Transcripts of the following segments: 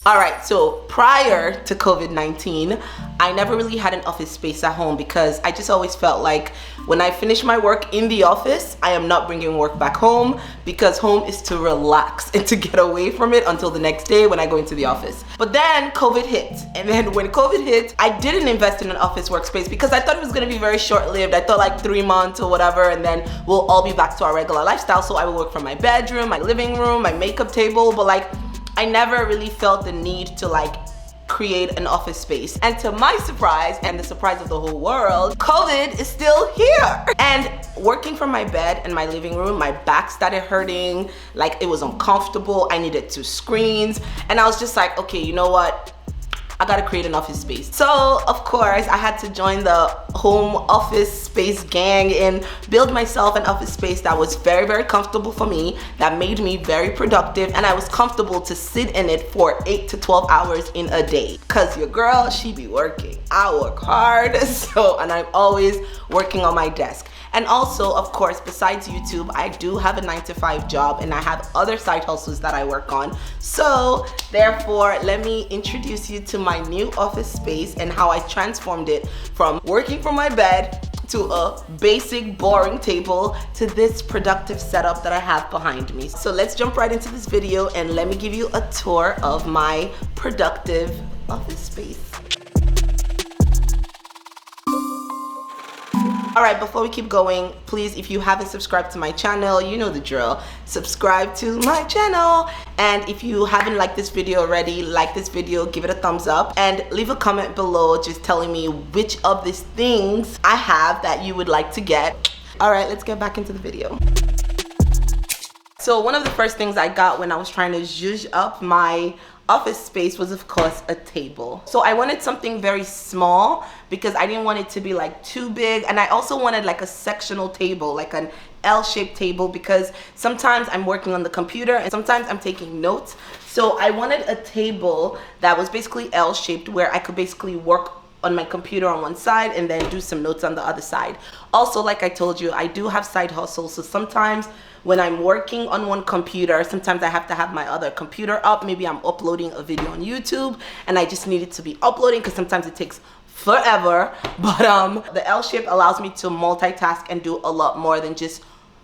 All right, so prior to COVID-19, I never really had an office space at home because I just always felt like when I finish my work in the office, I am not bringing work back home because home is to relax and to get away from it until the next day when I go into the office. But then COVID hit. And then when COVID hit, I didn't invest in an office workspace because I thought it was gonna be very short-lived. I thought like 3 months or whatever, and then we'll all be back to our regular lifestyle. So I will work from my bedroom, my living room, my makeup table, but like, I never really felt the need to like create an office space. And to my surprise, and the surprise of the whole world, COVID is still here. And working from my bed in my living room, my back started hurting, like it was uncomfortable. I needed 2 screens. And I was just like, okay, you know what? I gotta create an office space. So of course I had to join the home office space gang and build myself an office space that was very, very comfortable for me, that made me very productive, and I was comfortable to sit in it for 8 to 12 hours in a day. Cause your girl, she be working. I work hard, and I'm always working on my desk. And also, of course, besides YouTube, I do have a 9-to-5 job and I have other side hustles that I work on. So therefore, let me introduce you to my new office space and how I transformed it from working from my bed to a basic boring table to this productive setup that I have behind me. So let's jump right into this video and let me give you a tour of my productive office space. All right, before we keep going, please, if you haven't subscribed to my channel, you know the drill. Subscribe to my channel. And if you haven't liked this video already, like this video, give it a thumbs up, and leave a comment below just telling me which of these things I have that you would like to get. All right, let's get back into the video. So one of the first things I got when I was trying to zhuzh up my office space was, of course, a table. So I wanted something very small because I didn't want it to be like too big, and I also wanted like a sectional table, like an L-shaped table, because sometimes I'm working on the computer and sometimes I'm taking notes. So I wanted a table that was basically L-shaped where I could basically work on my computer on one side and then do some notes on the other side. Also, like I told you, I do have side hustles, so sometimes when I'm working on one computer, sometimes I have to have my other computer up. Maybe I'm uploading a video on YouTube and I just need it to be uploading because sometimes it takes forever. But the L shape allows me to multitask and do a lot more than just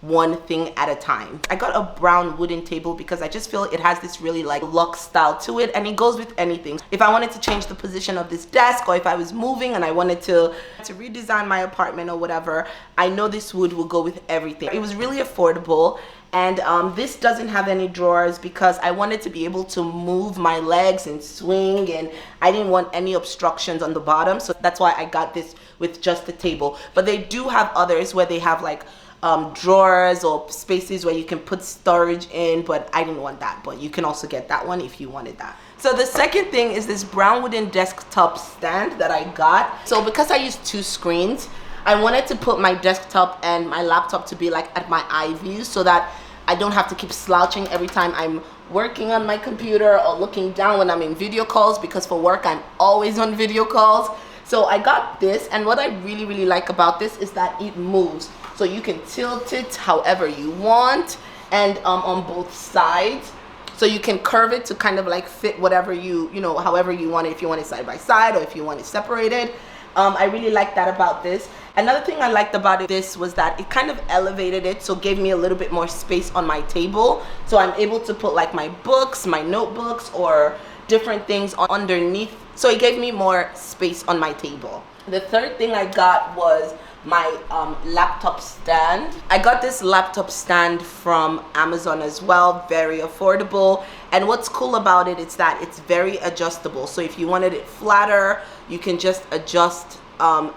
one thing at a time. I got a brown wooden table because I just feel it has this really like luxe style to it, and it goes with anything. If I wanted to change the position of this desk, or if I was moving and I wanted to redesign my apartment or whatever, I know this wood will go with everything. It was really affordable, and this doesn't have any drawers because I wanted to be able to move my legs and swing, and I didn't want any obstructions on the bottom, so that's why I got this with just the table. But they do have others where they have like drawers or spaces where you can put storage in, but I didn't want that. But you can also get that one if you wanted that. So the second thing is this brown wooden desktop stand that I got. So because I use 2 screens, I wanted to put my desktop and my laptop to be like at my eye view so that I don't have to keep slouching every time I'm working on my computer or looking down when I'm in video calls, because for work I'm always on video calls. So I got this, and what I really, really like about this is that it moves. So you can tilt it however you want, and on both sides. So you can curve it to kind of like fit whatever you know, however you want it, if you want it side by side or if you want it separated. I really like that about this. Another thing I liked about this was that it kind of elevated it, so gave me a little bit more space on my table. So I'm able to put like my books, my notebooks, or different things underneath. So it gave me more space on my table. The third thing I got was my laptop stand. I got this laptop stand from Amazon as well, very affordable. And what's cool about it is that it's very adjustable. So if you wanted it flatter, you can just adjust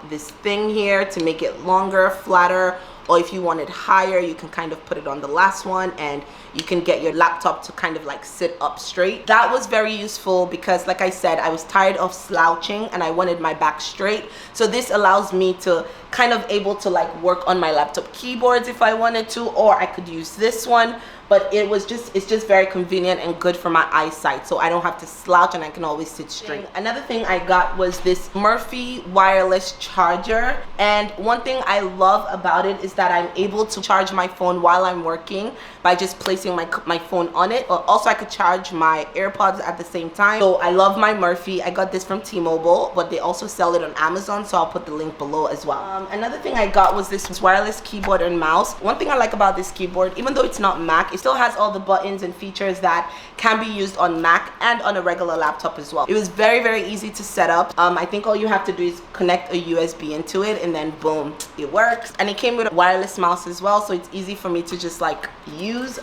this thing here to make it longer, flatter, or if you want it higher, you can kind of put it on the last one and you can get your laptop to kind of like sit up straight. That was very useful because, like I said, I was tired of slouching and I wanted my back straight. So this allows me to kind of able to like work on my laptop keyboards if I wanted to, or I could use this one. But it's just very convenient and good for my eyesight, so I don't have to slouch and I can always sit straight. Another thing I got was this Murphy wireless charger, and one thing I love about it is that I'm able to charge my phone while I'm working by just placing my phone on it. Or also I could charge my AirPods at the same time. So I love my Murphy. I got this from T-Mobile, but they also sell it on Amazon, so I'll put the link below as well. Another thing I got was this wireless keyboard and mouse. One thing I like about this keyboard, even though it's not Mac, it still has all the buttons and features that can be used on Mac and on a regular laptop as well. It was very, very easy to set up. I think all you have to do is connect a USB into it, and then boom, it works. And it came with a wireless mouse as well, so it's easy for me to just like use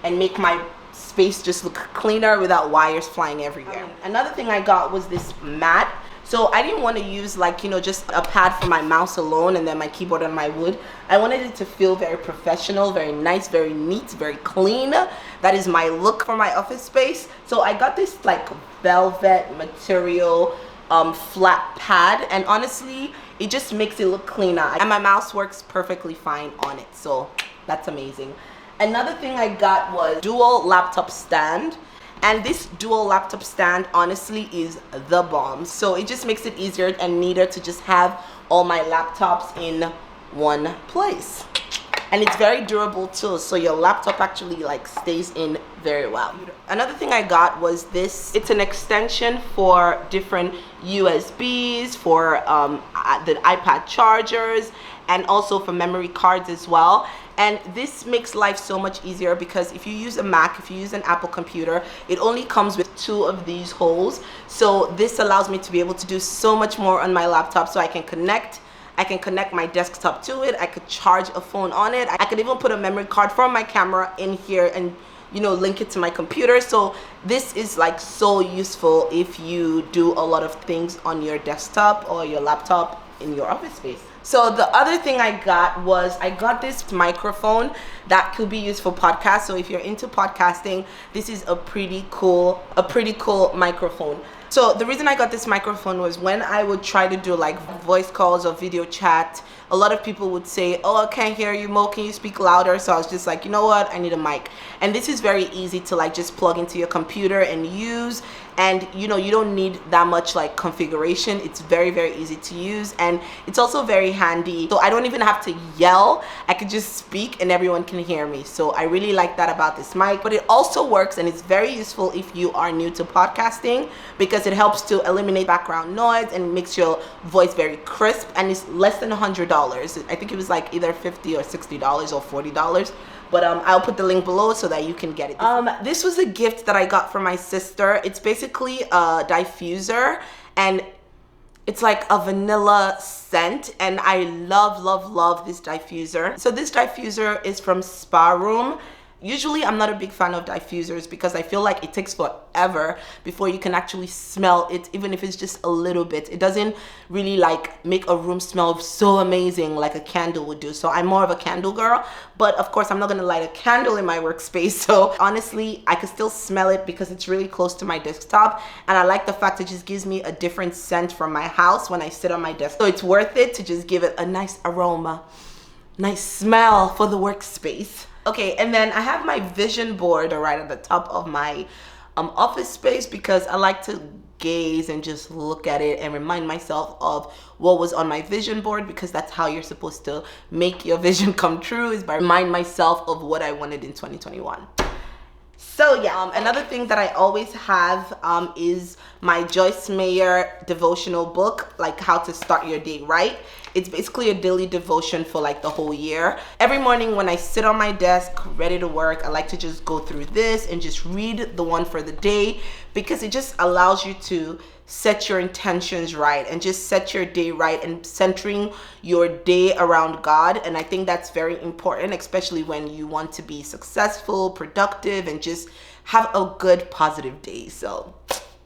and make my space just look cleaner without wires flying everywhere. Another thing I got was this mat. So I didn't want to use like, you know, just a pad for my mouse alone and then my keyboard and my wood. I wanted it to feel very professional, very nice, very neat, very clean. That is my look for my office space. So I got this like velvet material flat pad, and honestly, it just makes it look cleaner. And my mouse works perfectly fine on it, so that's amazing. Another thing I got was dual laptop stand. And this dual laptop stand honestly is the bomb. So it just makes it easier and neater to just have all my laptops in one place. And it's very durable too, so your laptop actually like stays in very well. Another thing I got was this. It's an extension for different USBs, for the iPad chargers, and also for memory cards as well. And this makes life so much easier because if you use a Mac, if you use an Apple computer, it only comes with 2 of these holes. So this allows me to be able to do so much more on my laptop. So I can connect my desktop to it. I could charge a phone on it. I could even put a memory card from my camera in here and, you know, link it to my computer. So this is like so useful if you do a lot of things on your desktop or your laptop in your office space. So the other thing I got was I got this microphone that could be used for podcasts. So if you're into podcasting, this is a pretty cool microphone. So the reason I got this microphone was when I would try to do like voice calls or video chat, a lot of people would say, oh, I can't hear you, Mo, can you speak louder? So I was just like, you know what, I need a mic. And this is very easy to like just plug into your computer and use. And you know, you don't need that much like configuration. It's very, very easy to use, and it's also very handy. So I don't even have to yell. I could just speak and everyone can hear me. So I really like that about this mic. But it also works and it's very useful if you are new to podcasting because it helps to eliminate background noise and makes your voice very crisp, and it's less than $100. I think it was like either $50 or $60 or $40. But I'll put the link below so that you can get it. This was a gift that I got from my sister. It's basically a diffuser, and it's like a vanilla scent, and I love this diffuser. So this diffuser is from Spa Room. Usually I'm not a big fan of diffusers because I feel like it takes forever before you can actually smell it, even if it's just a little bit. It doesn't really like make a room smell so amazing like a candle would do. So I'm more of a candle girl, but of course I'm not gonna light a candle in my workspace. So honestly, I can still smell it because it's really close to my desktop, and I like the fact it just gives me a different scent from my house when I sit on my desk. So it's worth it to just give it a nice aroma, nice smell for the workspace. Okay, and then I have my vision board right at the top of my office space because I like to gaze and just look at it and remind myself of what was on my vision board, because that's how you're supposed to make your vision come true, is by remind myself of what I wanted in 2021. So yeah, another thing that I always have is my Joyce Meyer devotional book, like How to Start Your Day Right. It's basically a daily devotion for like the whole year. Every morning when I sit on my desk ready to work, I like to just go through this and just read the one for the day, because it just allows you to set your intentions right and just set your day right and centering your day around God. And I think that's very important, especially when you want to be successful, productive, and just have a good positive day. So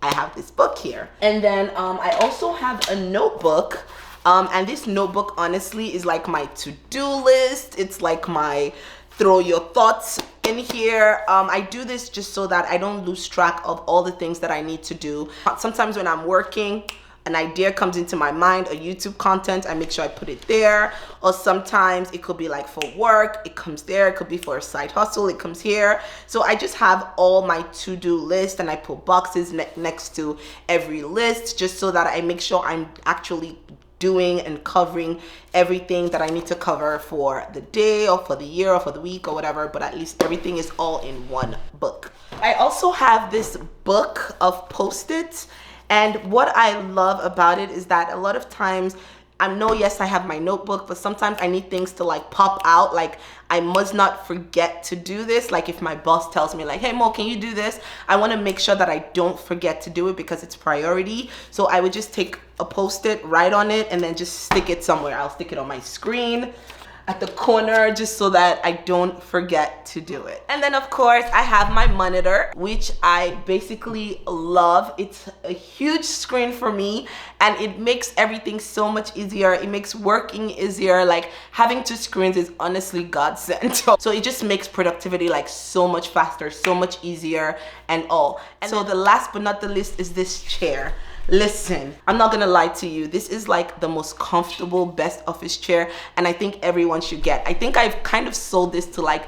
I have this book here. And then I also have a notebook. And this notebook honestly is like my to-do list. It's like my throw your thoughts in here. I do this just so that I don't lose track of all the things that I need to do. Sometimes when I'm working, an idea comes into my mind, a YouTube content, I make sure I put it there. Or sometimes it could be like for work, it comes there. It could be for a side hustle, it comes here. So I just have all my to-do list, and I put boxes next to every list, just so that I make sure I'm actually doing and covering everything that I need to cover for the day or for the year or for the week or whatever, but at least everything is all in one book. I also have this book of Post-its, and what I love about it is that a lot of times yes, I have my notebook, but sometimes I need things to like pop out. Like I must not forget to do this. Like if my boss tells me like, hey Mo, can you do this? I want to make sure that I don't forget to do it because it's priority. So I would just take a Post-it, write on it, and then just stick it somewhere. I'll stick it on my screen, at the corner, just so that I don't forget to do it. And then of course I have my monitor, which I basically love. It's a huge screen for me, and it makes everything so much easier. It makes working easier. Like having two screens is honestly godsend. So it just makes productivity like so much faster, so much easier and all. And so the last but not the least is this chair. Listen, I'm not gonna lie to you, this is like the most comfortable, best office chair, and I think everyone should get. I think I've kind of sold this to like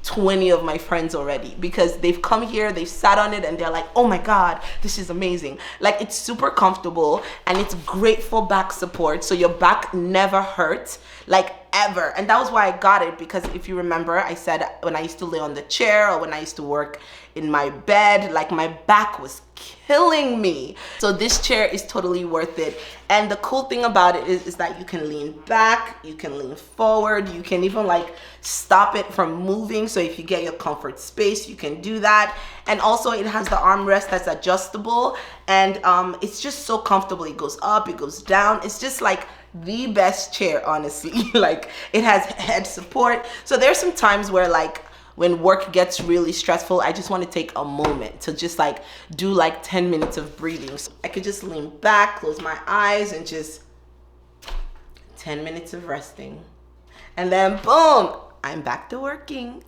20 of my friends already, because they've come here, they've sat on it, and they're like, oh my god, this is amazing. Like it's super comfortable, and it's great for back support, so your back never hurts, like ever. And that was why I got it, because if you remember, I said when I used to lay on the chair or when I used to work in my bed, like my back was killing me. So this chair is totally worth it. And the cool thing about it is that you can lean back, you can lean forward, you can even like stop it from moving. So if you get your comfort space, you can do that. And also it has the armrest that's adjustable, and it's just so comfortable. It goes up, it goes down. It's just like the best chair, honestly. Like it has head support. So there's some times where like when work gets really stressful, I just want to take a moment to just like do like 10 minutes of breathing. So I could just lean back, close my eyes, and just 10 minutes of resting. And then boom, I'm back to working.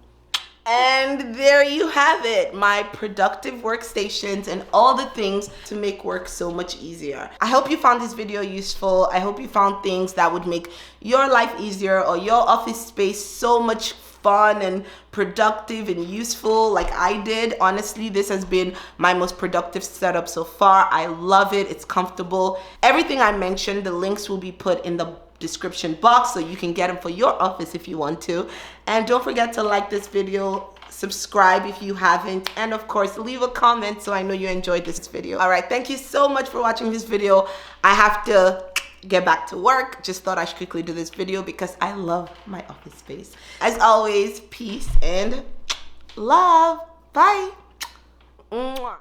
And there you have it, my productive workstations and all the things to make work so much easier. I hope you found this video useful. I hope you found things that would make your life easier or your office space so much fun and productive and useful like I did. Honestly, this has been my most productive setup so far. I love it. It's comfortable. Everything I mentioned, the links will be put in the description box, so you can get them for your office if you want to. And don't forget to like this video, subscribe if you haven't, and of course leave a comment so I know you enjoyed this video. All right, thank you so much for watching this video. I have to get back to work. Just thought I should quickly do this video because I love my office space. As always, peace and love. Bye. Mwah.